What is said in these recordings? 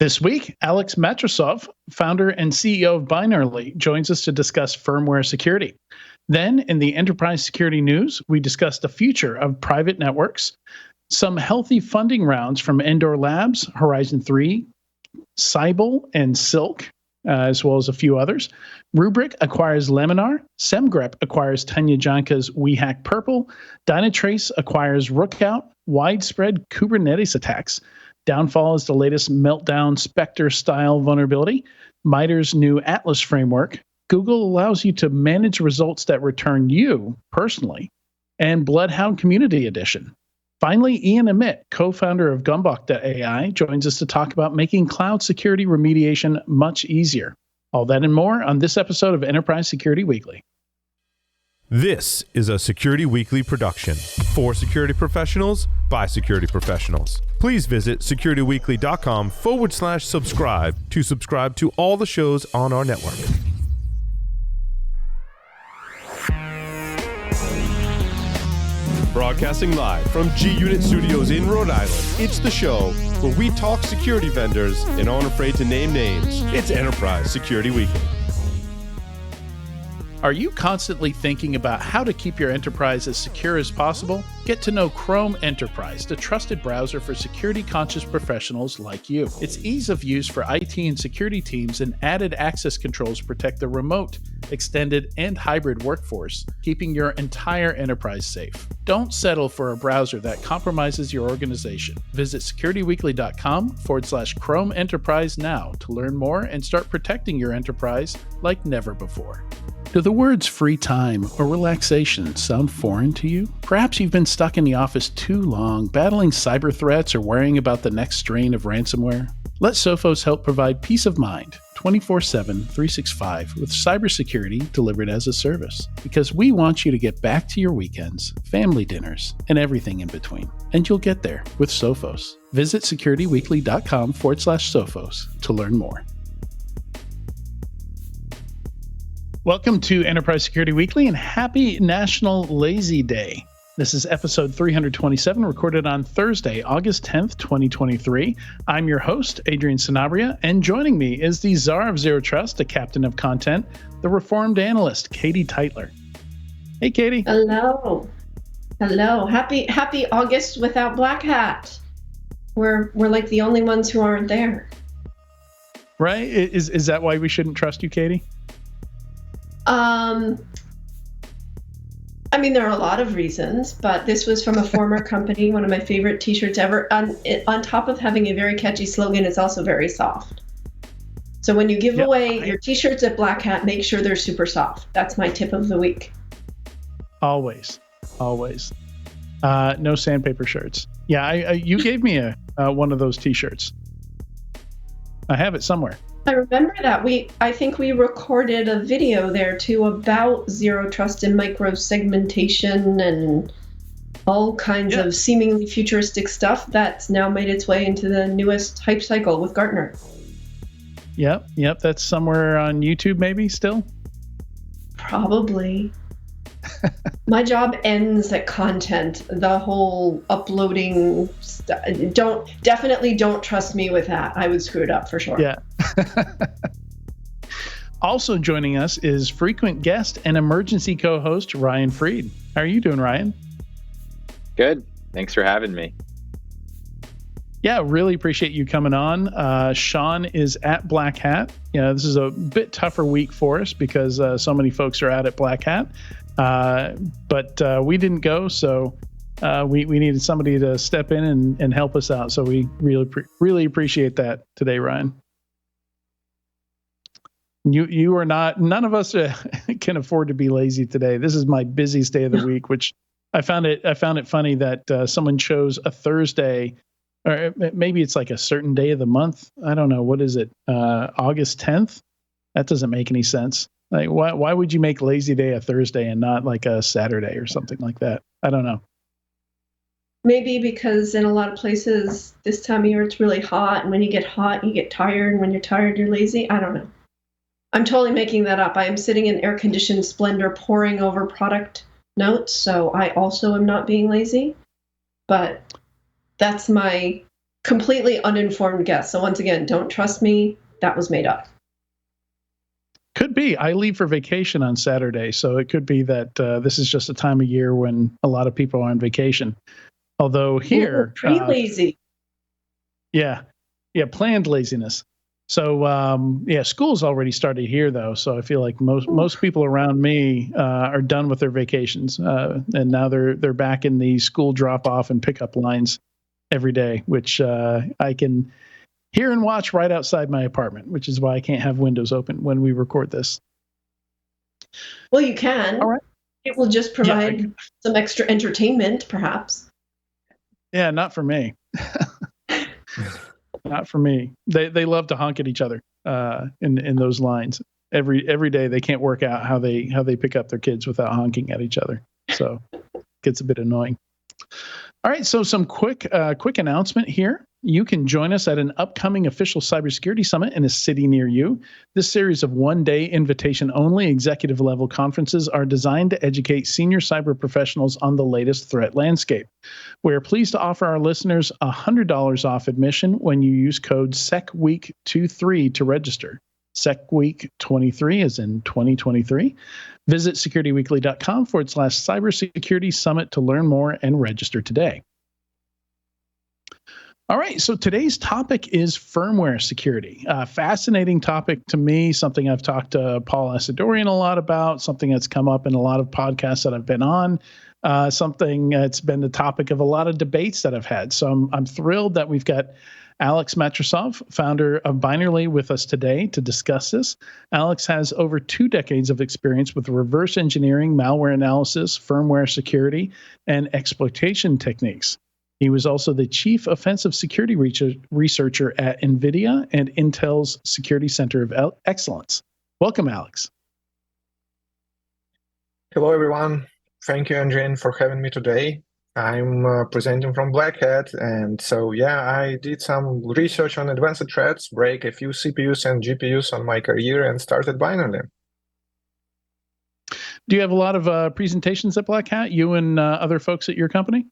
This week, Alex Matrosov, founder and CEO of Binerly, joins us to discuss firmware security. Then, in the enterprise security news, we discuss the future of private networks, some healthy funding rounds from Endor Labs, Horizon 3, Cybel, and Silk, as well as a few others. Rubrik acquires Laminar. Semgrep acquires Tanya Janka's WeHack Purple. Dynatrace acquires Rookout. Widespread Kubernetes attacks. Downfall is the latest Meltdown Spectre-style vulnerability. MITRE's new Atlas framework. Google allows you to manage results that return you personally. And Bloodhound Community Edition. Finally, Ian Amit, co-founder of Gumbok.ai, joins us to talk about making cloud security remediation much easier. All that and more on this episode of Enterprise Security Weekly. This is a Security Weekly production for security professionals by security professionals. Please visit securityweekly.com/subscribe to subscribe to all the shows on our network. Broadcasting live from G-Unit Studios in Rhode Island, it's the show where we talk security vendors and aren't afraid to name names. It's Enterprise Security Weekly. Are you constantly thinking about how to keep your enterprise as secure as possible? Get to know Chrome Enterprise, the trusted browser for security-conscious professionals like you. Its ease of use for IT and security teams and added access controls protect the remote, extended, and hybrid workforce, keeping your entire enterprise safe. Don't settle for a browser that compromises your organization. Visit securityweekly.com/Chrome Enterprise now to learn more and start protecting your enterprise like never before. Do the words free time or relaxation sound foreign to you? Perhaps you've been stuck in the office too long, battling cyber threats or worrying about the next strain of ransomware. Let Sophos help provide peace of mind 24/7, 365 with cybersecurity delivered as a service. Because we want you to get back to your weekends, family dinners, and everything in between. And you'll get there with Sophos. Visit securityweekly.com/Sophos to learn more. Welcome to Enterprise Security Weekly and happy National Lazy Day. This is episode 327, recorded on Thursday, August 10th, 2023. I'm your host, Adrian Sanabria, and joining me is the czar of Zero Trust, the captain of content, the reformed analyst, Katie Teitler. Hey, Katie. Hello. Hello. Happy August without Black Hat. We're like the only ones who aren't there. Right? Is that why we shouldn't trust you, Katie? I mean, there are a lot of reasons, but this was from a former company, one of my favorite t-shirts ever. On top of having a very catchy slogan, it's also very soft. So when you give away your t-shirts at Black Hat, make sure they're super soft. That's my tip of the week. Always. No sandpaper shirts. Yeah, you gave me one of those t-shirts. I have it somewhere. I remember that. I think we recorded a video there too about zero trust and micro segmentation and all kinds of seemingly futuristic stuff that's now made its way into the newest hype cycle with Gartner. Yep. That's somewhere on YouTube maybe still? Probably. My job ends at content. The whole uploading definitely don't trust me with that. I would screw it up for sure. Yeah. Also joining us is frequent guest and emergency co-host Ryan Freed. How are you doing, Ryan? Good. Thanks for having me. Yeah, really appreciate you coming on. Sean is at Black Hat. This is a bit tougher week for us because so many folks are out at Black Hat. But we didn't go, so we needed somebody to step in and help us out. So we really appreciate that today, Ryan. You are not. None of us can afford to be lazy today. This is my busiest day of the week, which I found it funny that someone chose a Thursday, or maybe it's like a certain day of the month. I don't know. What is it? August 10th? That doesn't make any sense. Like, why would you make lazy day a Thursday and not like a Saturday or something like that? I don't know. Maybe because in a lot of places this time of year it's really hot, and when you get hot, you get tired, and when you're tired, you're lazy. I don't know. I'm totally making that up. I am sitting in air-conditioned splendor poring over product notes, so I also am not being lazy. But that's my completely uninformed guess. So once again, don't trust me. That was made up. Could be. I leave for vacation on Saturday, so it could be that this is just a time of year when a lot of people are on vacation. Although here, pretty lazy. Yeah, planned laziness. So school's already started here though, so I feel like most people around me are done with their vacations, and now they're back in the school drop off and pickup lines every day, which I can hear and watch right outside my apartment, which is why I can't have windows open when we record this. Well, you can. All right. It will just provide some extra entertainment, perhaps. Yeah, not for me. Not for me. They love to honk at each other in those lines. Every day they can't work out how they pick up their kids without honking at each other. So it gets a bit annoying. All right, so some quick announcement here. You can join us at an upcoming official cybersecurity summit in a city near you. This series of one-day invitation-only executive-level conferences are designed to educate senior cyber professionals on the latest threat landscape. We are pleased to offer our listeners $100 off admission when you use code SECWEEK23 to register. SecWeek23 is in 2023. Visit securityweekly.com/cybersecurity summit to learn more and register today. All right, so today's topic is firmware security. Fascinating topic to me, something I've talked to Paul Asadorian a lot about, something that's come up in a lot of podcasts that I've been on, something that's been the topic of a lot of debates that I've had. So I'm thrilled that we've got Alex Matrosov, founder of Binerly, with us today to discuss this. Alex has over 2 decades of experience with reverse engineering, malware analysis, firmware security, and exploitation techniques. He was also the chief offensive security researcher at NVIDIA and Intel's Security Center of Excellence. Welcome, Alex. Hello, everyone. Thank you, Andrian, for having me today. I'm presenting from Black Hat, and so I did some research on advanced threats, break a few CPUs and GPUs on my career, and started Binerly. Do you have a lot of presentations at Black Hat, you and other folks at your company?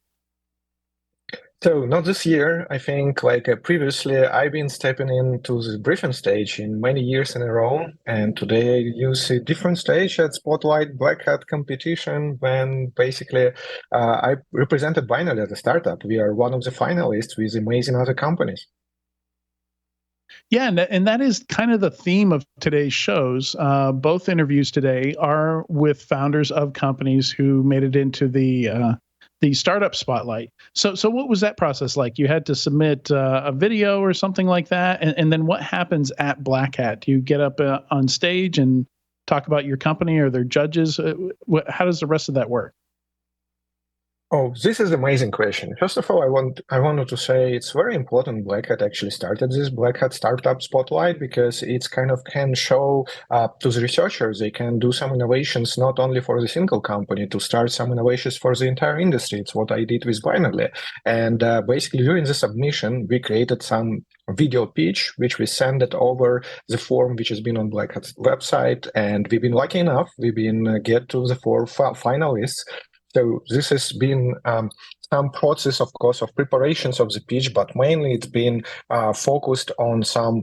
So not this year. I think previously I've been stepping into the briefing stage in many years in a row, and today I use a different stage at Spotlight Black Hat competition when basically I represented Binerly as a startup. We are one of the finalists with amazing other companies. Yeah, and that is kind of the theme of today's shows. Both interviews today are with founders of companies who made it into the startup spotlight. So what was that process like? You had to submit a video or something like that, and then what happens at Black Hat? Do you get up on stage and talk about your company, or their judges? How does the rest of that work? Oh, this is an amazing question. First of all, I wanted to say it's very important Black Hat actually started this Black Hat Startup Spotlight, because it's kind of can show to the researchers they can do some innovations not only for the single company, to start some innovations for the entire industry. It's what I did with Binerly. And basically during the submission, we created some video pitch, which we sent it over the form which has been on Black Hat's website. And we've been lucky enough, we've been get to the 4 finalists. So this has been some process, of course, of preparations of the pitch, but mainly it's been focused on some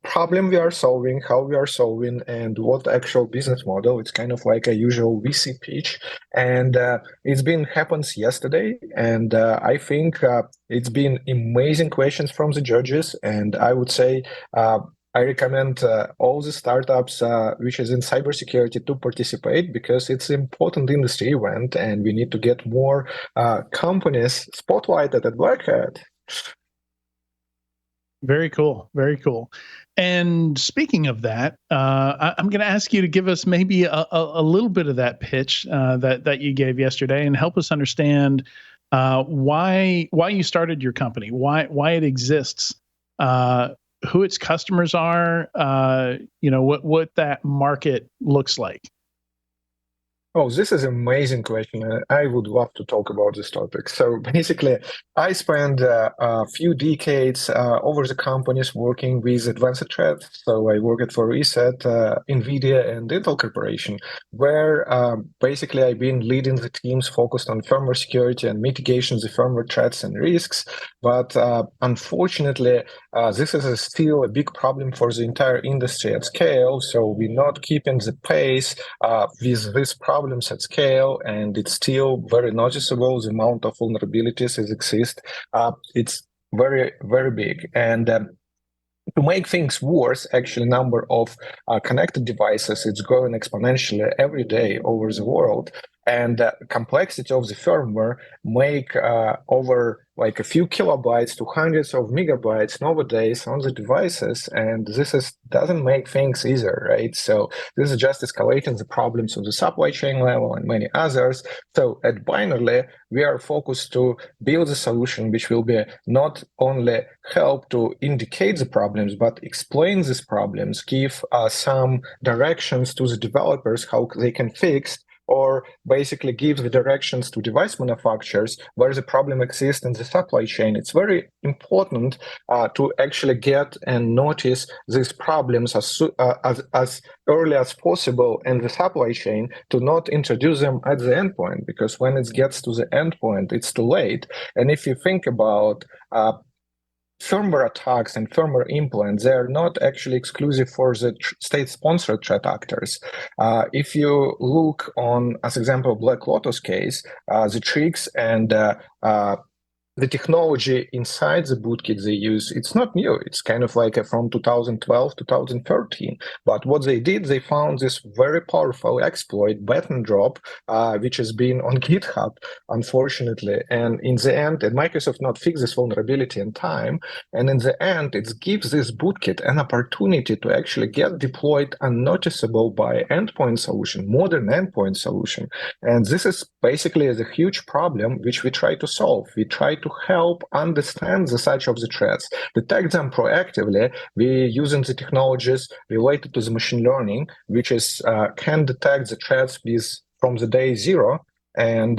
problem we are solving, how we are solving, and what actual business model. It's kind of like a usual VC pitch, and it's been happens yesterday, and I think it's been amazing questions from the judges, and I would say I recommend all the startups which is in cybersecurity to participate, because it's an important industry event and we need to get more companies spotlighted at Black Hat. Very cool. Very cool. And speaking of that, I'm going to ask you to give us maybe a little bit of that pitch that you gave yesterday, and help us understand why you started your company, why it exists, who its customers are, what that market looks like. Oh, this is an amazing question. I would love to talk about this topic. So basically, I spent a few decades over the companies working with advanced threats. So I worked for ESET, NVIDIA, and Intel Corporation, where basically I've been leading the teams focused on firmware security and mitigation of the firmware threats and risks. But unfortunately, this is still a big problem for the entire industry at scale. So we're not keeping the pace with these problems at scale, and it's still very noticeable. The amount of vulnerabilities that exist, it's very, very big. And to make things worse, actually, number of connected devices is growing exponentially every day over the world, and complexity of the firmware make over like a few kilobytes to hundreds of megabytes nowadays on the devices, and doesn't make things easier, right? So this is just escalating the problems of the supply chain level and many others. So at Binerly, we are focused to build a solution which will be not only help to indicate the problems, but explain these problems, give some directions to the developers how they can fix, or basically give the directions to device manufacturers where the problem exists in the supply chain. It's very important to actually get and notice these problems as early as possible in the supply chain, to not introduce them at the endpoint, because when it gets to the endpoint, it's too late. And if you think about firmware attacks and firmware implants, they are not actually exclusive for the state-sponsored threat actors. If you look on, as example, Black Lotus case, the tricks and the technology inside the bootkit they use, it's not new. It's kind of like from 2012, 2013. But what they did, they found this very powerful exploit, button drop, which has been on GitHub, unfortunately. And in the end, Microsoft not fixed this vulnerability in time. And in the end, it gives this bootkit an opportunity to actually get deployed unnoticeable by endpoint solution, modern endpoint solution. And this is basically the huge problem which we try to solve. We try to help understand the such of the threats, detect them proactively. We're using the technologies related to the machine learning, which is can detect the threats from the day zero, and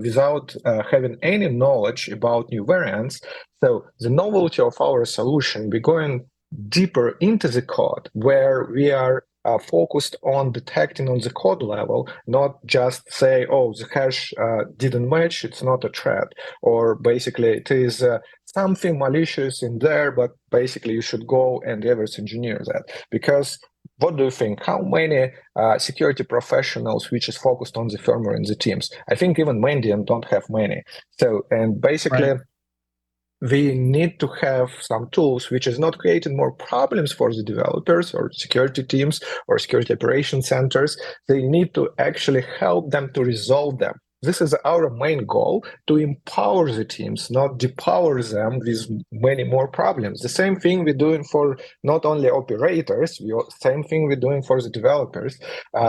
without having any knowledge about new variants. So the novelty of our solution, we're going deeper into the code, where we are focused on detecting on the code level, not just say, oh, the hash didn't match, it's not a threat, or basically it is something malicious in there, but basically you should go and reverse engineer that. Because what do you think? How many security professionals which is focused on the firmware in the teams? I think even Mandiant don't have many. So, and basically, right, we need to have some tools which is not creating more problems for the developers or security teams or security operations centers. They need to actually help them to resolve them. This is our main goal, to empower the teams, not depower them with many more problems. The same thing we're doing for not only operators, same thing we're doing for the developers.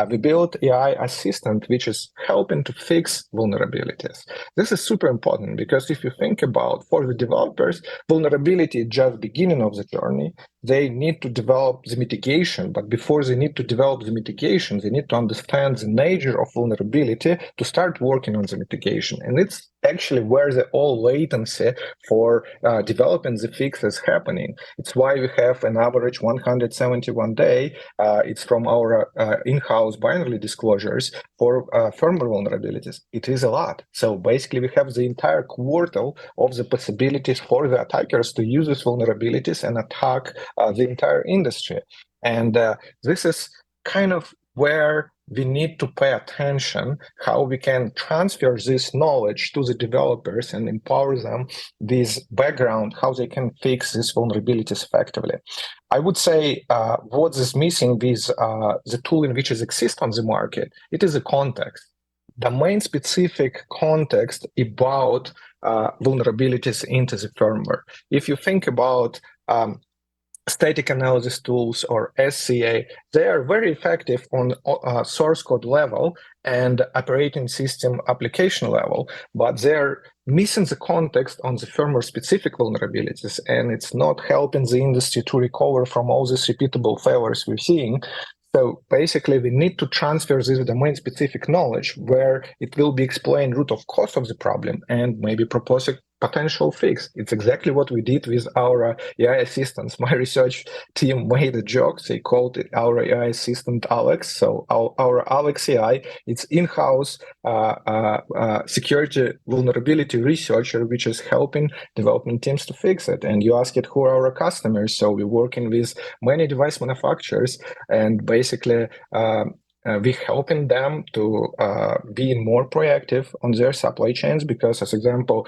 We built AI assistant, which is helping to fix vulnerabilities. This is super important, because if you think about, for the developers, vulnerability is just beginning of the journey. They need to develop the mitigation, but before they need to develop the mitigation, they need to understand the nature of vulnerability to start working on the mitigation. And it's actually where the all latency for developing the fix is happening. It's why we have an average 171 day. It's from our in-house Binerly disclosures for firmware vulnerabilities. It is a lot. So basically, we have the entire quarter of the possibilities for the attackers to use these vulnerabilities and attack the entire industry. And this is kind of where we need to pay attention, how we can transfer this knowledge to the developers and empower them with background, how they can fix these vulnerabilities effectively. I would say what is missing with the tooling which is exist on the market, it is a context. Domain-specific context about vulnerabilities into the firmware. If you think about static analysis tools or SCA, they are very effective on source code level and operating system application level, but they're missing the context on the firmware specific vulnerabilities, and it's not helping the industry to recover from all these repeatable failures we're seeing. So basically, we need to transfer this domain-specific knowledge where it will be explained root of cause of the problem and maybe propose a potential fix. It's exactly what we did with our AI assistants. My research team made a joke. They called it our AI assistant Alex. So our Alex AI, it's in-house security vulnerability researcher, which is helping development teams to fix it. And you ask it, who are our customers? So we're working with many device manufacturers, and basically we're helping them to be more proactive on their supply chains because, as example,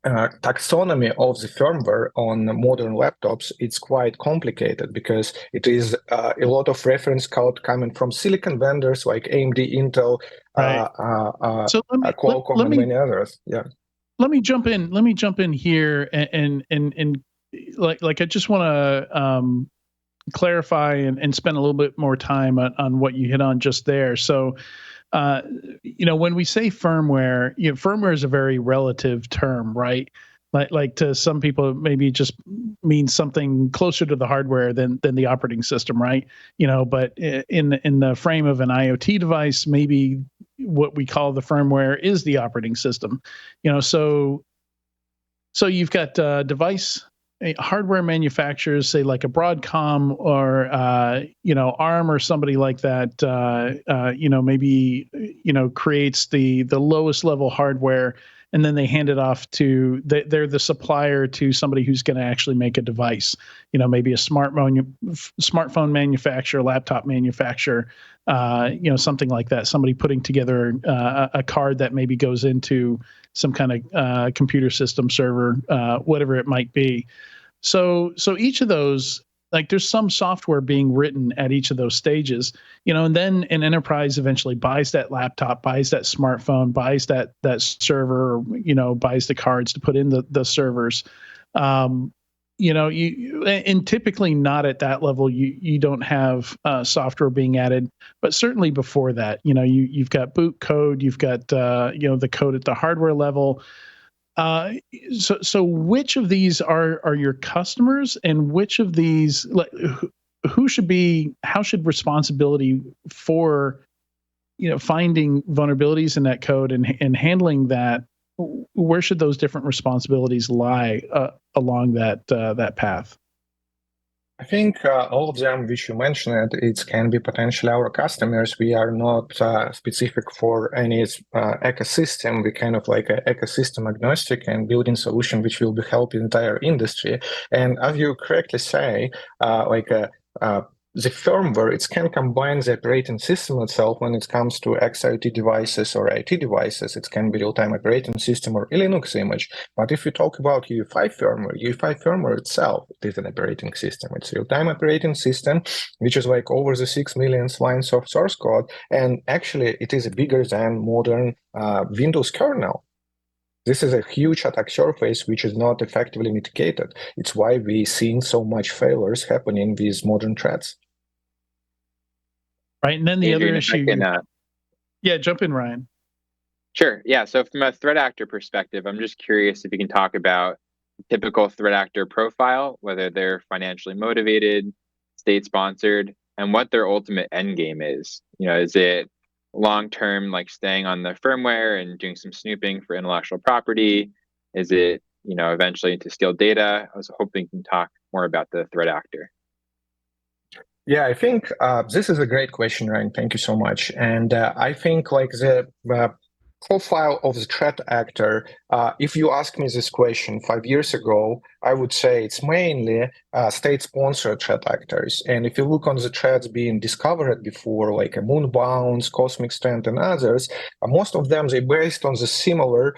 taxonomy of the firmware on modern laptops, it's quite complicated because it is a lot of reference code coming from silicon vendors like AMD, Intel, Right. So Qualcomm, and many others. Yeah. Let me jump in. Let me jump in here and like I just want to clarify and spend a little bit more time on what you hit on just there. So, when we say firmware, firmware is a very relative term, right? Like to some people, maybe it just means something closer to the hardware than the operating system, right? But in the frame of an IoT device, maybe what we call the firmware is the operating system. So you've got device hardware manufacturers, say like a Broadcom or ARM or somebody like that, maybe creates the lowest level hardware, and then they hand it off to they're the supplier to somebody who's going to actually make a device. Maybe a smartphone manufacturer, laptop manufacturer, something like that. Somebody putting together a card that maybe goes into some kind of computer system server, whatever it might be. So each of those, like there's some software being written at each of those stages, and then an enterprise eventually buys that laptop, buys that smartphone, buys that server, buys the cards to put in the servers. And typically not at that level, you don't have software being added, but certainly before that, you've got boot code, you've got the code at the hardware level. So which of these are your customers, and which of these, how should responsibility for finding vulnerabilities in that code and handling that, where should those different responsibilities lie along that path? I think all of them, which you mentioned, it can be potentially our customers. We are not specific for any ecosystem. We kind of like an ecosystem agnostic and building solution which will be helping the entire industry. And as you correctly say, the firmware, it can combine the operating system itself when it comes to XIoT devices or IT devices. It can be real-time operating system or a Linux image. But if we talk about UEFI firmware itself, it is an operating system. It's a real-time operating system, which is like over the 6 million lines of source code. And actually, it is bigger than modern Windows kernel. This is a huge attack surface which is not effectively mitigated. It's why we're seeing so much failures happening with modern threats. Right, and then the Adrian, other issue. Yeah, jump in, Ryan. Sure. Yeah. So from a threat actor perspective, I'm just curious if you can talk about the typical threat actor profile, whether they're financially motivated, state-sponsored, and what their ultimate end game is. Is it long-term, like staying on the firmware and doing some snooping for intellectual property? Is it, eventually to steal data? I was hoping you can talk more about the threat actor. Yeah, I think this is a great question, Ryan. Thank you so much. And I think like the profile of the threat actor, if you ask me this question 5 years ago, I would say it's mainly state-sponsored threat actors. And if you look on the threats being discovered before, like Moonbounce, Cosmic Strand, and others, most of them, they're based on the similar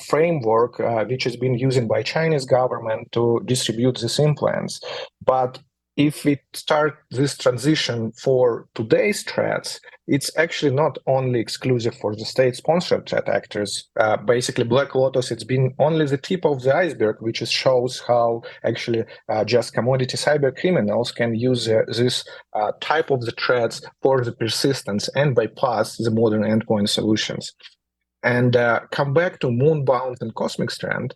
framework which has been used by Chinese government to distribute these implants. But if we start this transition for today's threats, it's actually not only exclusive for the state-sponsored threat actors. Basically, Black Lotus, it's been only the tip of the iceberg, which shows how actually just commodity cyber criminals can use this type of the threats for the persistence and bypass the modern endpoint solutions. And come back to Moonbound and Cosmic Strand,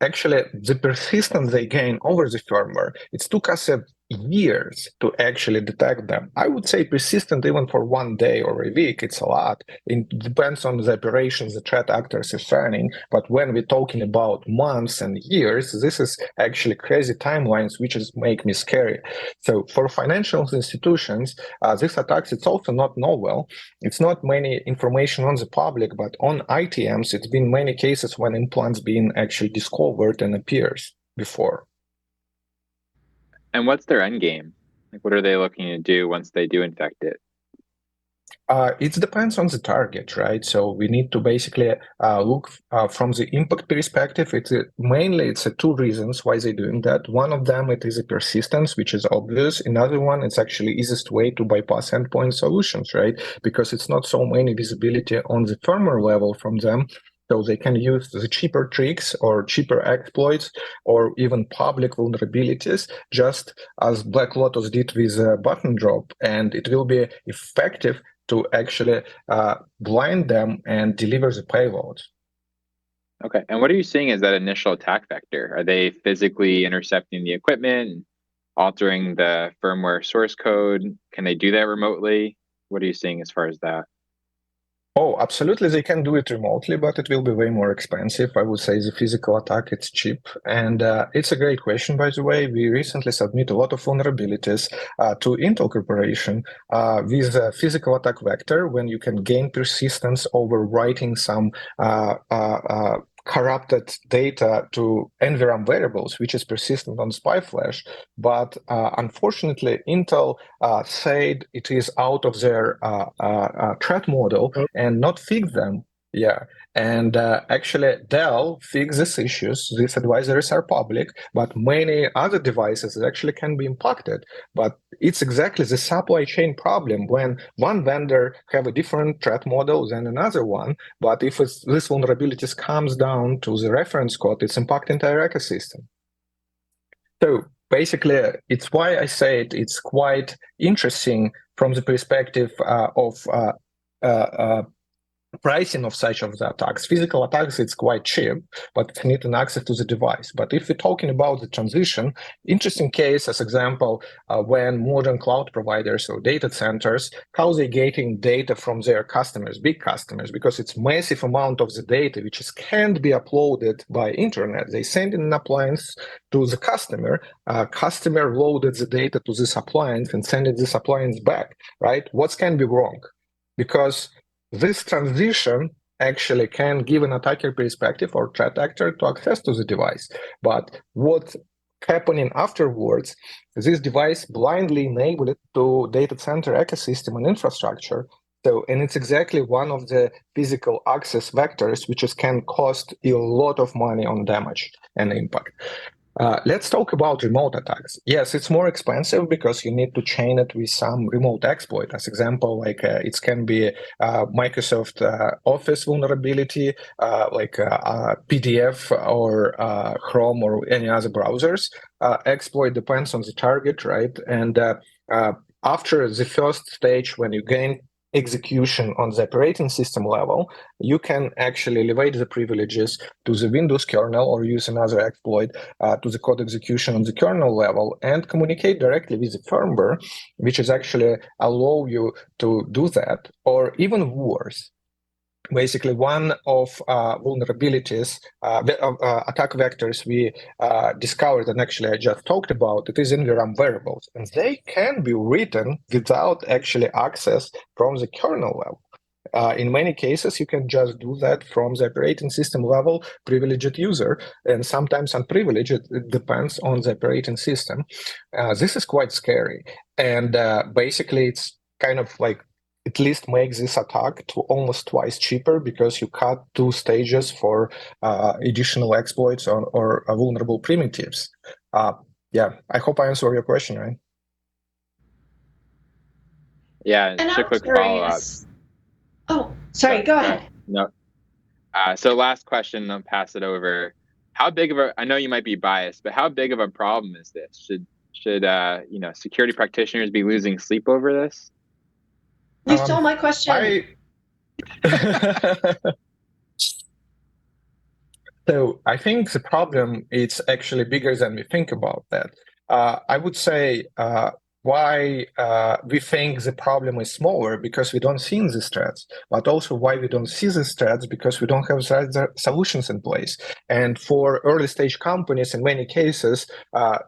actually, the persistence they gain over the firmware, it took us years to actually detect them. I would say persistent even for 1 day or a week, it's a lot. It depends on the operations the threat actors is running. But when we're talking about months and years, this is actually crazy timelines, which is make me scary. So for financial institutions, this attacks, it's also not novel. It's not many information on the public, but on ITMs, it's been many cases when implants being actually discovered and appears before. And what's their end game? Like, what are they looking to do once they do infect it? It depends on the target, right? So we need to basically look from the impact perspective. It's two reasons why they're doing that. One of them, it is a persistence, which is obvious. Another one, it's actually easiest way to bypass endpoint solutions, right? Because it's not so many visibility on the firmware level from them. So they can use the cheaper tricks or cheaper exploits or even public vulnerabilities, just as Black Lotus did with button drop, and it will be effective to actually blind them and deliver the payload. Okay, and what are you seeing as that initial attack vector? Are they physically intercepting the equipment, altering the firmware source code? Can they do that remotely? What are you seeing as far as that? Oh, absolutely. They can do it remotely, but it will be way more expensive. I would say the physical attack, it's cheap. And it's a great question, by the way. We recently submit a lot of vulnerabilities to Intel Corporation with a physical attack vector when you can gain persistence over writing some corrupted data to NVRAM variables, which is persistent on SpyFlash. But unfortunately, Intel said it is out of their threat model and not fix them. Yeah. And actually, Dell fixed these issues. These advisories are public, but many other devices actually can be impacted. But it's exactly the supply chain problem when one vendor have a different threat model than another one. But if this vulnerabilities comes down to the reference code, it's impacting entire ecosystem. So basically, it's why I say it's quite interesting from the perspective of pricing of such of the attacks. Physical attacks, it's quite cheap, but you need an access to the device. But if we're talking about the transition, interesting case as example, when modern cloud providers or data centers, how they getting data from their customers, big customers, because it's massive amount of the data which can't be uploaded by internet. They send in an appliance to the customer, customer loaded the data to this appliance and sending this appliance back, right? What can be wrong? Because this transition actually can give an attacker perspective or threat actor to access to the device. But what's happening afterwards, this device blindly enabled it to data center ecosystem and infrastructure. So, and it's exactly one of the physical access vectors, which can cost a lot of money on damage and impact. Let's talk about remote attacks. Yes, it's more expensive because you need to chain it with some remote exploit. As example, like it can be Microsoft Office vulnerability, like PDF or Chrome or any other browsers. Exploit depends on the target, right? And after the first stage, when you gain execution on the operating system level, you can actually elevate the privileges to the Windows kernel or use another exploit to the code execution on the kernel level and communicate directly with the firmware, which is actually allow you to do that, or even worse. Basically, one of vulnerabilities, attack vectors we discovered, and actually I just talked about, it is NVRAM variables, and they can be written without actually access from the kernel level. In many cases, you can just do that from the operating system level, privileged user, and sometimes unprivileged. It depends on the operating system. This is quite scary, and basically, it's kind of like at least makes this attack to almost twice cheaper because you cut 2 stages for additional exploits or vulnerable primitives. Yeah, I hope I answered your question, right? Yeah, And just a I'm quick follow-up. curious. Oh, sorry, go ahead. No. So last question, I'll pass it over. How big of a, I know you might be biased, but how big of a problem is this? Should security practitioners be losing sleep over this? You stole my question. So I think the problem is actually bigger than we think about that. I would say why we think the problem is smaller because we don't see these threats, but also why we don't see these threats because we don't have the solutions in place. And for early stage companies, in many cases,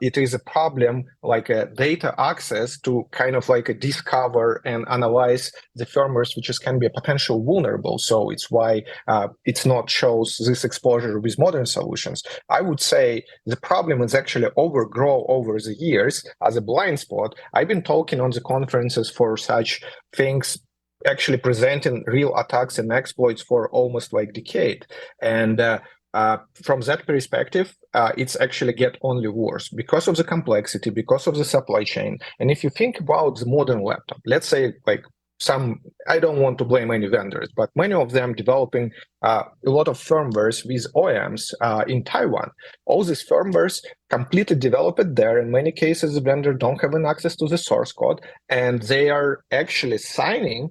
it is a problem like a data access to kind of like a discover and analyze the firmwares which can be a potential vulnerable. So it's why it's not shows this exposure with modern solutions. I would say the problem is actually overgrow over the years as a blind spot. I've been talking on the conferences for such things, actually presenting real attacks and exploits for almost like decade. And from that perspective, it's actually get only worse because of the complexity, because of the supply chain. And if you think about the modern laptop, let's say like I don't want to blame any vendors, but many of them developing a lot of firmwares with OEMs in Taiwan. All these firmwares completely developed there. In many cases, the vendor don't have an access to the source code, and they are actually signing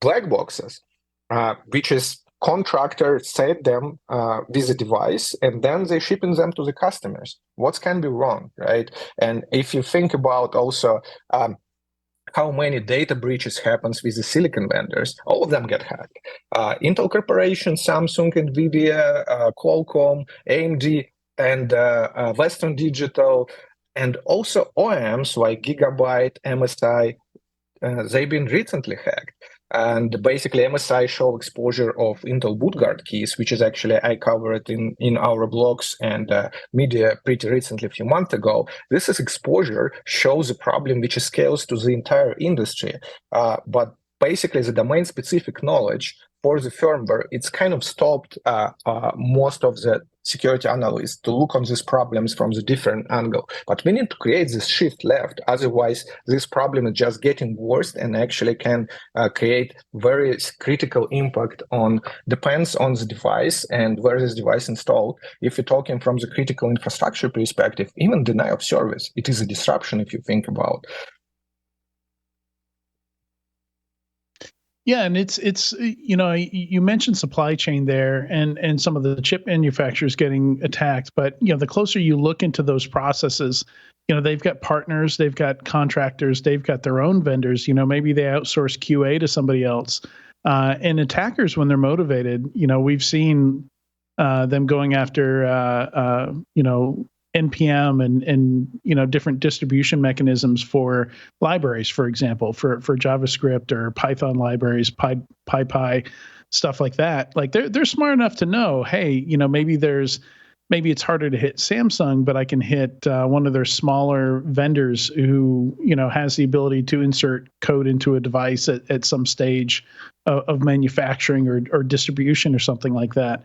black boxes, which is contractor set them with a device, and then they shipping them to the customers. What can be wrong, right? And if you think about also how many data breaches happens with the silicon vendors, all of them get hacked. Intel Corporation, Samsung, NVIDIA, Qualcomm, AMD, and Western Digital, and also OEMs like Gigabyte, MSI, they've been recently hacked. And basically, MSI show exposure of Intel bootguard keys, which is actually I covered in our blogs and media pretty recently, a few months ago. This is exposure shows a problem which scales to the entire industry. But basically, the domain-specific knowledge for the firmware, it's kind of stopped most of the security analysts to look on these problems from the different angle. But we need to create this shift left. Otherwise, this problem is just getting worse and actually can create very critical impact on, depends on the device and where this device installed. If you're talking from the critical infrastructure perspective, even denial of service, it is a disruption if you think about. Yeah, and it's you mentioned supply chain there and some of the chip manufacturers getting attacked, but the closer you look into those processes, they've got partners, they've got contractors, they've got their own vendors. Maybe they outsource QA to somebody else. And attackers, when they're motivated, we've seen them going after NPM and different distribution mechanisms for libraries, for example, for JavaScript or Python libraries, PyPy, stuff like that. Like they're smart enough to know, hey, maybe it's harder to hit Samsung, but I can hit one of their smaller vendors who has the ability to insert code into a device at some stage of manufacturing or distribution or something like that.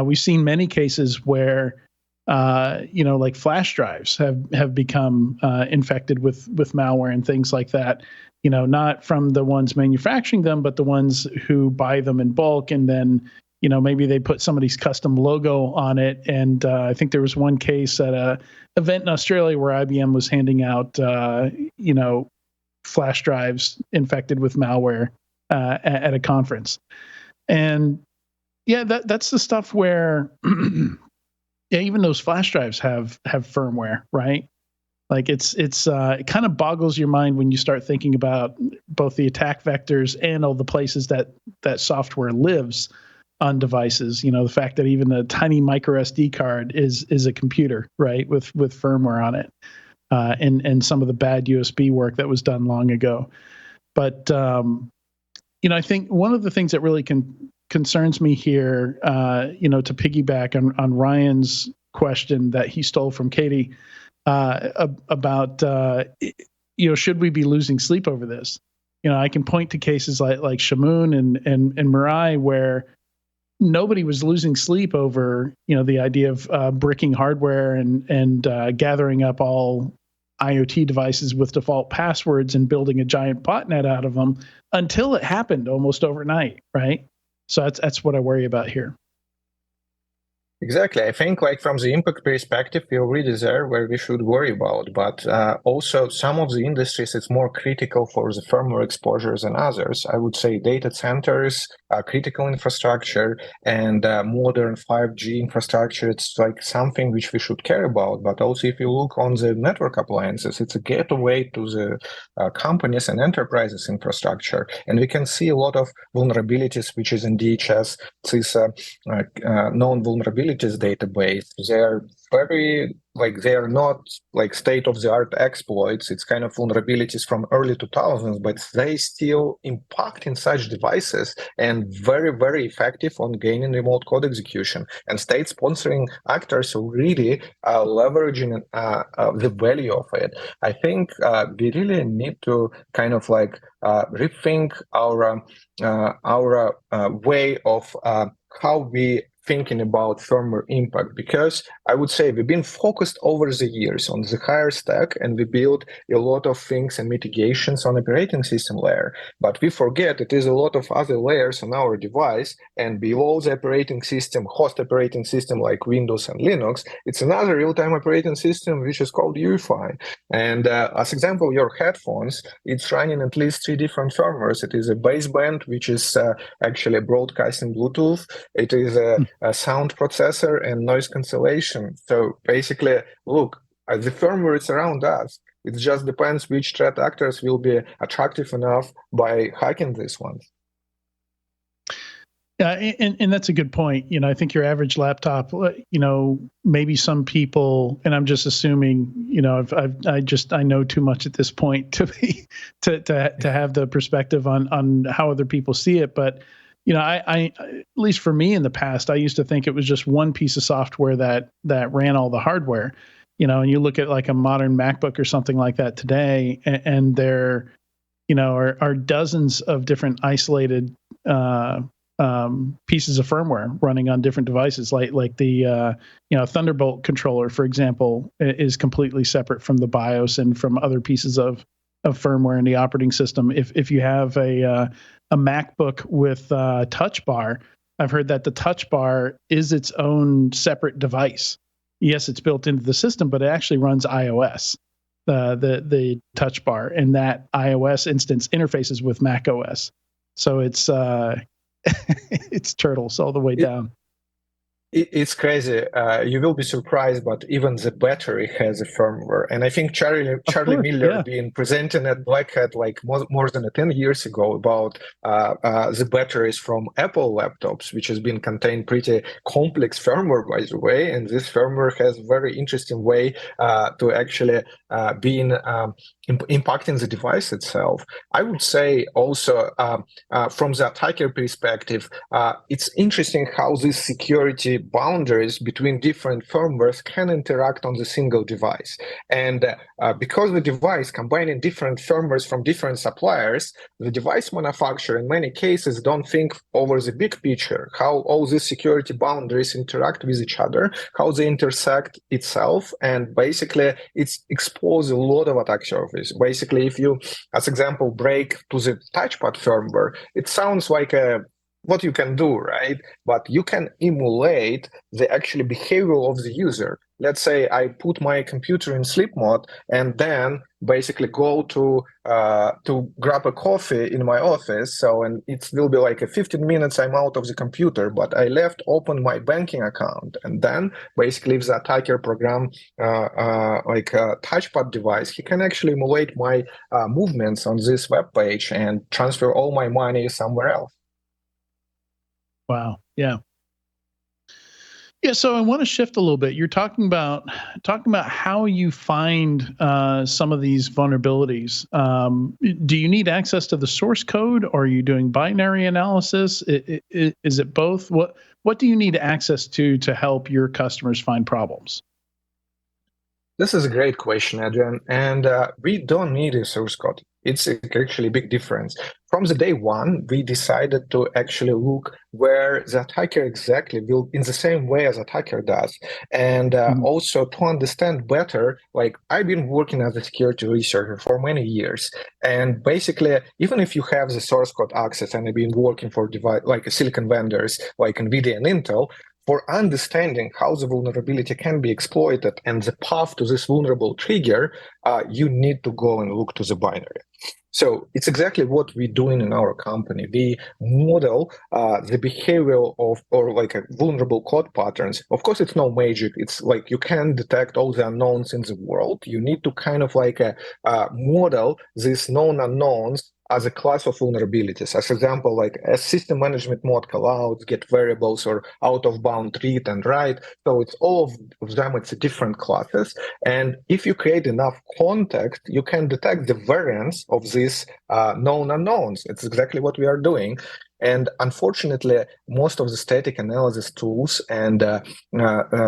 We've seen many cases where like flash drives have become infected with malware and things like that. Not from the ones manufacturing them, but the ones who buy them in bulk, and then maybe they put somebody's custom logo on it. And I think there was one case at a event in Australia where IBM was handing out flash drives infected with malware at a conference. And yeah, that's the stuff where yeah, even those flash drives have firmware, right? Like it kind of boggles your mind when you start thinking about both the attack vectors and all the places that software lives on devices. The fact that even a tiny micro SD card is a computer, right, with firmware on it, and some of the bad USB work that was done long ago. But I think one of the things that really concerns me here, to piggyback on Ryan's question that he stole from Katie about, should we be losing sleep over this? I can point to cases like Shamoon and Mirai where nobody was losing sleep over, the idea of bricking hardware and gathering up all IoT devices with default passwords and building a giant botnet out of them until it happened almost overnight, right? So that's what I worry about here. Exactly. I think like from the impact perspective, we're already there where we should worry about. But also some of the industries, it's more critical for the firmware exposures than others. I would say data centers, critical infrastructure, and modern 5G infrastructure. It's like something which we should care about. But also if you look on the network appliances, it's a gateway to the companies and enterprises infrastructure. And we can see a lot of vulnerabilities, which is in DHS, this known vulnerabilities database. They're very they are not like state-of-the-art exploits. It's kind of vulnerabilities from early 2000s, but they still impact in such devices and very, very effective on gaining remote code execution. And state sponsoring actors are really leveraging the value of it. I think we really need to kind of rethink our way of how we thinking about firmware impact, because I would say we've been focused over the years on the higher stack and we build a lot of things and mitigations on operating system layer, but we forget it is a lot of other layers on our device, and below the operating system, host operating system like Windows and Linux, it's another real-time operating system which is called UEFI. And as example, your headphones, it's running at least 3 different firmwares. It is a baseband, which is actually broadcasting Bluetooth. It is a sound processor and noise cancellation. So basically, look, the firmware is around us. It just depends which threat actors will be attractive enough by hacking these ones. Yeah, and that's a good point. I think your average laptop, maybe some people, and I'm just assuming, I know too much at this point to be to have the perspective on how other people see it, but I at least for me in the past, I used to think it was just one piece of software that ran all the hardware, and you look at like a modern MacBook or something like that today, and there, are dozens of different isolated pieces of firmware running on different devices, like the Thunderbolt controller, for example, is completely separate from the BIOS and from other pieces of firmware in the operating system. If you have a MacBook with touch bar, I've heard that the touch bar is its own separate device. Yes, it's built into the system, but it actually runs iOS, the touch bar, and that iOS instance interfaces with Mac OS. So it's it's turtles all the way down. It's crazy. You will be surprised, but even the battery has a firmware. And I think Charlie Miller been presenting at Black Hat like more than 10 years ago about the batteries from Apple laptops, which has been contained pretty complex firmware, by the way. And this firmware has very interesting way to actually being impacting the device itself. I would say also from the attacker perspective, it's interesting how this security boundaries between different firmwares can interact on the single device. And because the device combining different firmwares from different suppliers, the device manufacturer in many cases don't think over the big picture, how all these security boundaries interact with each other, how they intersect itself, and basically it's exposed a lot of attack surface. Basically, if you, as example, break to the touchpad firmware, it sounds like what you can do, right? But you can emulate the actual behavior of the user. Let's say I put my computer in sleep mode and then basically go to grab a coffee in my office. So, and it will be like a 15 minutes I'm out of the computer, but I left open my banking account. And then basically if the attacker program like a touchpad device, he can actually emulate my movements on this web page and transfer all my money somewhere else. Wow. Yeah. Yeah. So I want to shift a little bit. You're talking about how you find some of these vulnerabilities. Do you need access to the source code, or are you doing binary analysis? Is it both? What do you need access to help your customers find problems? This is a great question, Adrian. And we don't need a source code. It's actually a big difference. From the day one, we decided to actually look where the attacker exactly will, in the same way as attacker does. And also to understand better, like I've been working as a security researcher for many years. And basically, even if you have the source code access, and I've been working for like silicon vendors like NVIDIA and Intel, for understanding how the vulnerability can be exploited and the path to this vulnerable trigger, you need to go and look to the binary. So it's exactly what we're doing in our company. We model the behavior of, or like a vulnerable code patterns. Of course, it's no magic. It's like you can detect all the unknowns in the world. You need to kind of like model these known unknowns as a class of vulnerabilities. As example, like a system management mode callouts, get variables, or out of bound read and write. So it's all of them, it's different classes. And if you create enough context, you can detect the variance of these known unknowns. It's exactly what we are doing. And unfortunately, most of the static analysis tools and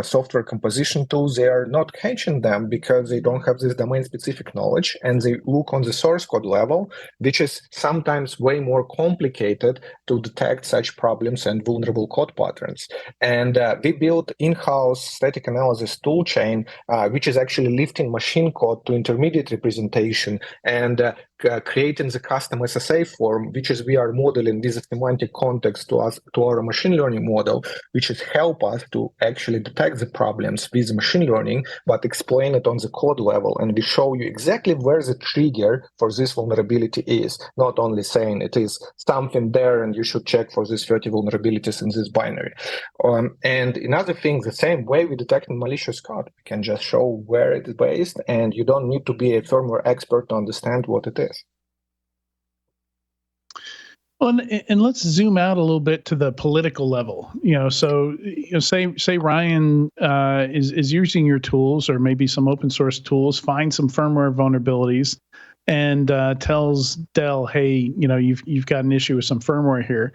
software composition tools, they are not catching them because they don't have this domain-specific knowledge, and they look on the source code level, which is sometimes way more complicated to detect such problems and vulnerable code patterns. And we built in-house static analysis toolchain, which is actually lifting machine code to intermediate representation and creating the custom SSA form, which is we are modeling this semantic context to our machine learning model, which is help us to actually detect the problems with machine learning, but explain it on the code level. And we show you exactly where the trigger for this vulnerability is, not only saying it is something there and you should check for these 30 vulnerabilities in this binary. And another thing, the same way we detect malicious code, we can just show where it is based, and you don't need to be a firmware expert to understand what it is. Well, and let's zoom out a little bit to the political level. So say Ryan is using your tools, or maybe some open source tools, find some firmware vulnerabilities, and tells Dell, "Hey, you've got an issue with some firmware here."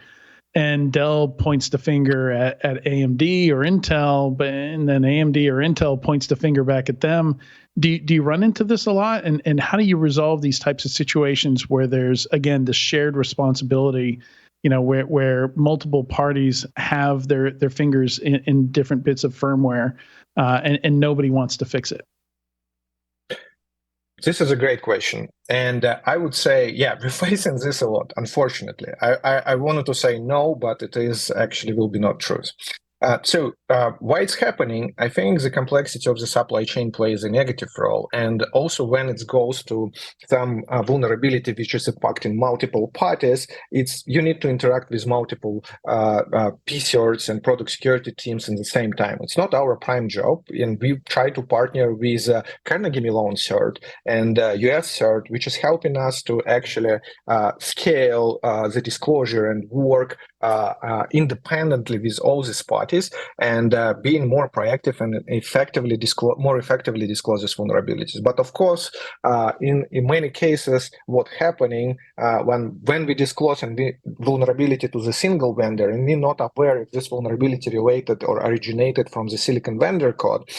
And Dell points the finger at AMD or Intel, and then AMD or Intel points the finger back at them. Do you run into this a lot? And how do you resolve these types of situations where there's, again, the shared responsibility, where multiple parties have their fingers in different bits of firmware, and nobody wants to fix it? This is a great question. And I would say, yeah, we're facing this a lot, unfortunately. I wanted to say no, but it is actually will be not true. So why it's happening, I think the complexity of the supply chain plays a negative role. And also when it goes to some vulnerability which is impacting multiple parties, you need to interact with multiple PCERTs and product security teams at the same time. It's not our prime job. And we try to partner with Carnegie Mellon CERT and US CERT, which is helping us to actually scale the disclosure and work independently with all these parties, and being more proactive and more effectively disclose these vulnerabilities. But of course, in many cases, what's happening when we disclose vulnerability to the single vendor, and we're not aware if this vulnerability related or originated from the silicon vendor code,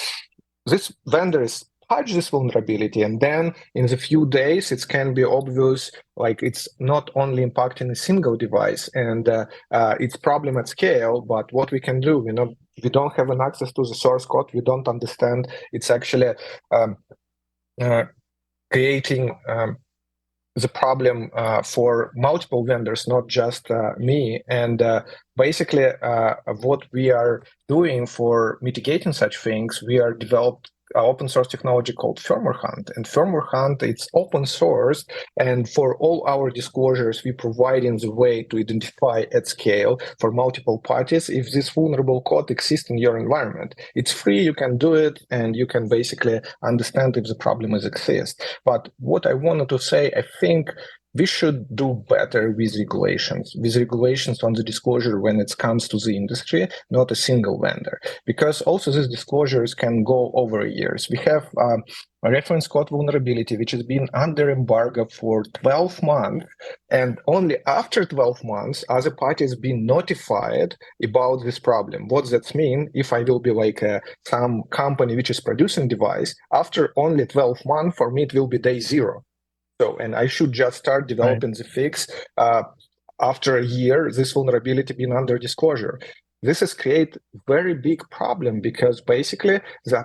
this vendor is patch this vulnerability, and then in the few days it can be obvious, like it's not only impacting a single device and it's problem at scale, but what we can do, we don't have an access to the source code, we don't understand, it's actually creating the problem for multiple vendors, not just me. And basically what we are doing for mitigating such things, we are developed open source technology called Firmware Hunt. And Firmware Hunt, it's open source, and for all our disclosures, we provide in the way to identify at scale for multiple parties if this vulnerable code exists in your environment. It's free, you can do it, and you can basically understand if the problem exists. But what I wanted to say, I think we should do better with regulations on the disclosure when it comes to the industry, not a single vendor, because also these disclosures can go over years. We have a reference code vulnerability which has been under embargo for 12 months, and only after 12 months other parties been notified about this problem. What does that mean? If I will be like some company which is producing device, after only 12 months, for me it will be day zero. So, and I should just start developing the fix after a year, this vulnerability being under disclosure. This has created very big problem because basically the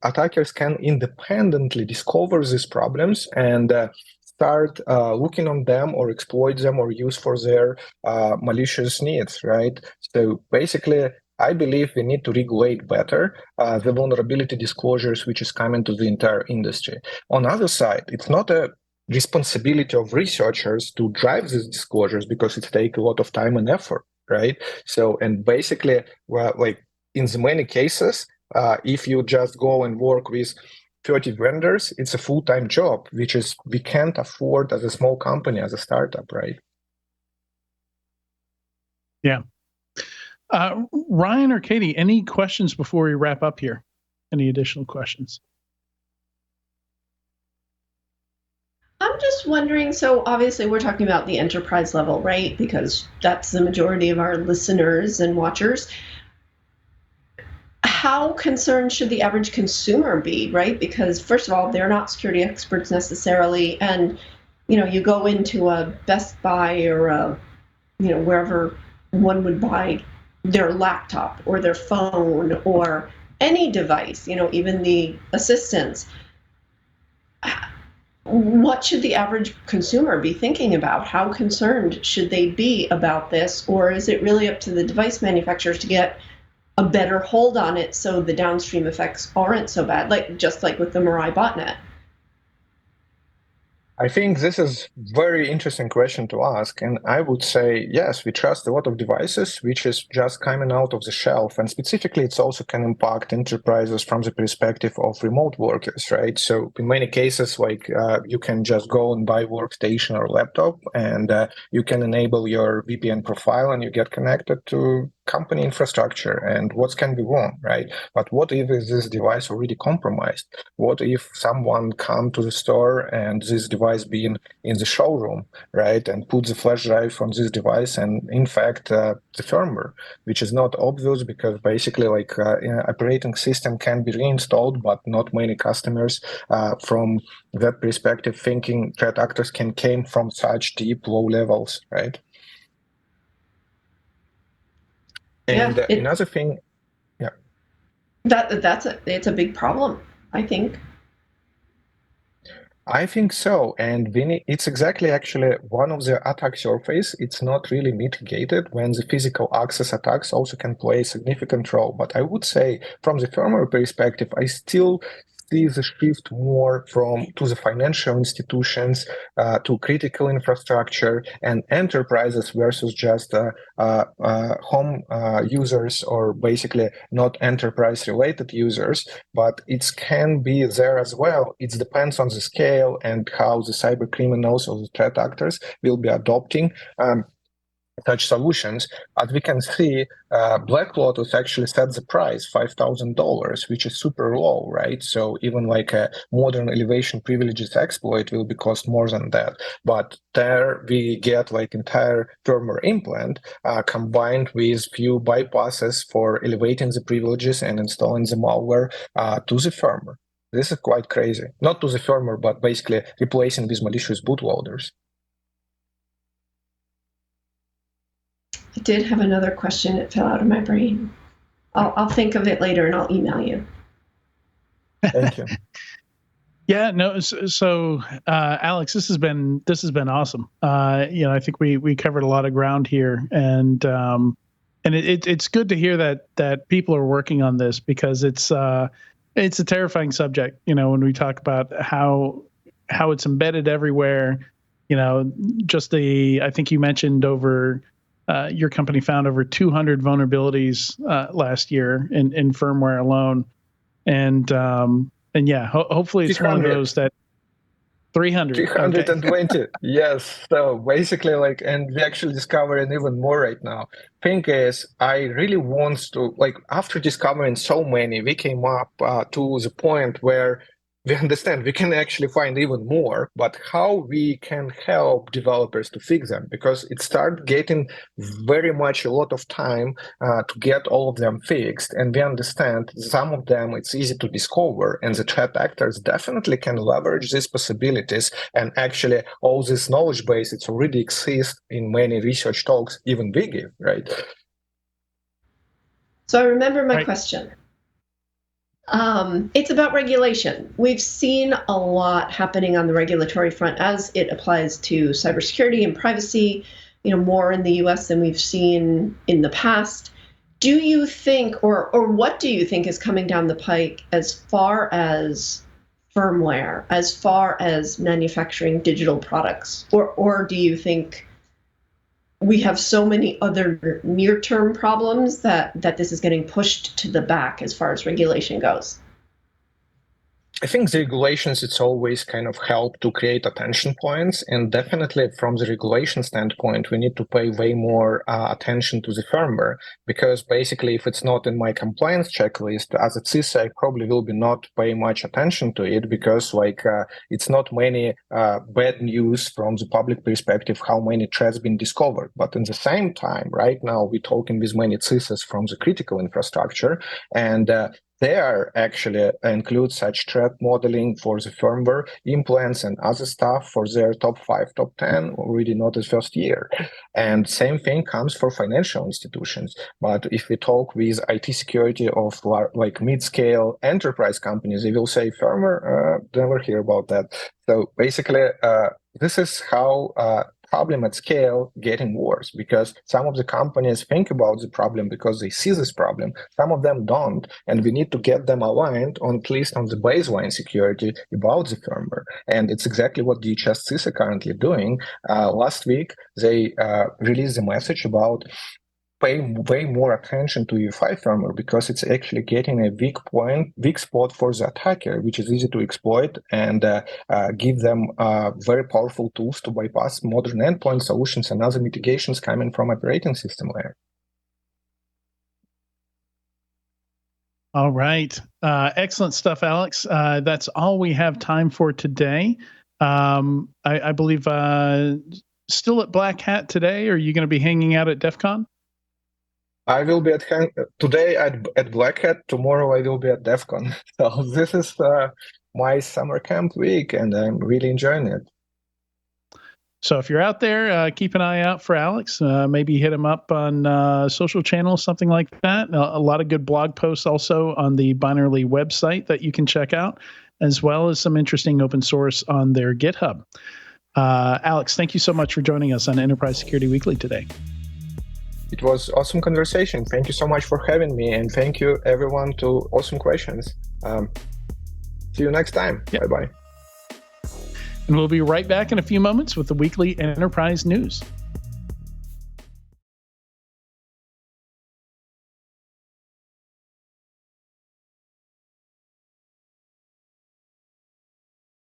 attackers can independently discover these problems and start looking on them or exploit them or use for their malicious needs, right? So basically, I believe we need to regulate better the vulnerability disclosures which is coming to the entire industry. On the other side, it's not a responsibility of researchers to drive these disclosures because it takes a lot of time and effort, right? So, and basically, well, like in the many cases, if you just go and work with 30 vendors, it's a full-time job, which is we can't afford as a small company, as a startup, right? Yeah. Ryan or Katie, any questions before we wrap up here? Any additional questions? I'm just wondering, so obviously we're talking about the enterprise level, right? Because that's the majority of our listeners and watchers. How concerned should the average consumer be, right? Because first of all, they're not security experts necessarily. And, you go into a Best Buy or wherever one would buy their laptop or their phone or any device, even the assistants. What should the average consumer be thinking about? How concerned should they be about this? Or is it really up to the device manufacturers to get a better hold on it so the downstream effects aren't so bad, just like with the Mirai botnet? I think this is very interesting question to ask. And I would say, yes, we trust a lot of devices, which is just coming out of the shelf. And specifically, it also can impact enterprises from the perspective of remote workers, right? So in many cases, you can just go and buy workstation or laptop, and you can enable your VPN profile and you get connected to company infrastructure, and what can be wrong, right? But what if is this device already compromised? What if someone come to the store and this device being in the showroom, right, and put the flash drive on this device and in fact the firmware, which is not obvious because basically operating system can be reinstalled, but not many customers from that perspective thinking threat actors can came from such deep low levels, right? And another thing, yeah, it's a big problem, I think. I think so. And it's exactly actually one of the attack surface. It's not really mitigated when the physical access attacks also can play a significant role. But I would say from the firmware perspective, I still see the shift more to the financial institutions, to critical infrastructure and enterprises versus just home users or basically not enterprise related users, but it can be there as well. It depends on the scale and how the cyber criminals or the threat actors will be adopting such solutions. As we can see, Black Lotus actually set the price $5,000, which is super low, right? So even like a modern elevation privileges exploit will be cost more than that. But there we get like entire firmware implant combined with few bypasses for elevating the privileges and installing the malware to the firmware. This is quite crazy. Not to the firmware, but basically replacing these malicious bootloaders. I did have another question. It fell out of my brain. I'll think of it later and I'll email you. Thank you. Yeah, no. So, Alex, this has been awesome. I think we covered a lot of ground here, and it's good to hear that people are working on this because it's a terrifying subject. When we talk about how it's embedded everywhere. I think you mentioned your company found over 200 vulnerabilities last year in firmware alone, and yeah, hopefully it's 300. One of those that 300. 320. Okay. Yes. So basically, and we actually discovering even more right now. Thing is, I really want to after discovering so many, we came up to the point where we understand we can actually find even more, but how we can help developers to fix them, because it starts getting very much a lot of time to get all of them fixed. And we understand some of them it's easy to discover, and the threat actors definitely can leverage these possibilities. And actually all this knowledge base, it's already exists in many research talks, even we give, right? So I remember my question. It's about regulation. We've seen a lot happening on the regulatory front as it applies to cybersecurity and privacy, more in the US than we've seen in the past. do you think, or what do you think is coming down the pike as far as firmware, as far as manufacturing digital products? Or do you think we have so many other near-term problems that this is getting pushed to the back as far as regulation goes? I think the regulations, it's always kind of help to create attention points. And definitely from the regulation standpoint, we need to pay way more attention to the firmware, because basically if it's not in my compliance checklist, as a CISA, I probably will be not pay much attention to it, because it's not many bad news from the public perspective, how many threats been discovered. But in the same time, right now, we're talking with many CISAs from the critical infrastructure, and they are actually include such threat modeling for the firmware implants and other stuff for their top 5, top 10 already not the first year. And same thing comes for financial institutions. But if we talk with IT security of like mid-scale enterprise companies, they will say firmware, never hear about that. So basically, this is how problem at scale getting worse, because some of the companies think about the problem because they see this problem, some of them don't, and we need to get them aligned on at least on the baseline security about the firmware. And it's exactly what DHS CISA currently doing. Last week they released a message about pay way more attention to UEFI firmware, because it's actually getting a weak spot for the attacker, which is easy to exploit, and give them very powerful tools to bypass modern endpoint solutions and other mitigations coming from operating system layer. All right. Excellent stuff, Alex. That's all we have time for today. I believe still at Black Hat today, or are you going to be hanging out at DEFCON? I will be today at Black Hat. Tomorrow I will be at DEFCON. So this is my summer camp week, and I'm really enjoying it. So if you're out there, keep an eye out for Alex. Maybe hit him up on social channels, something like that. A lot of good blog posts also on the Binerly website that you can check out, as well as some interesting open source on their GitHub. Alex, thank you so much for joining us on Enterprise Security Weekly today. It was awesome conversation. Thank you so much for having me, and thank you everyone to awesome questions. See you next time. Yep. Bye-bye. And we'll be right back in a few moments with the weekly Enterprise News.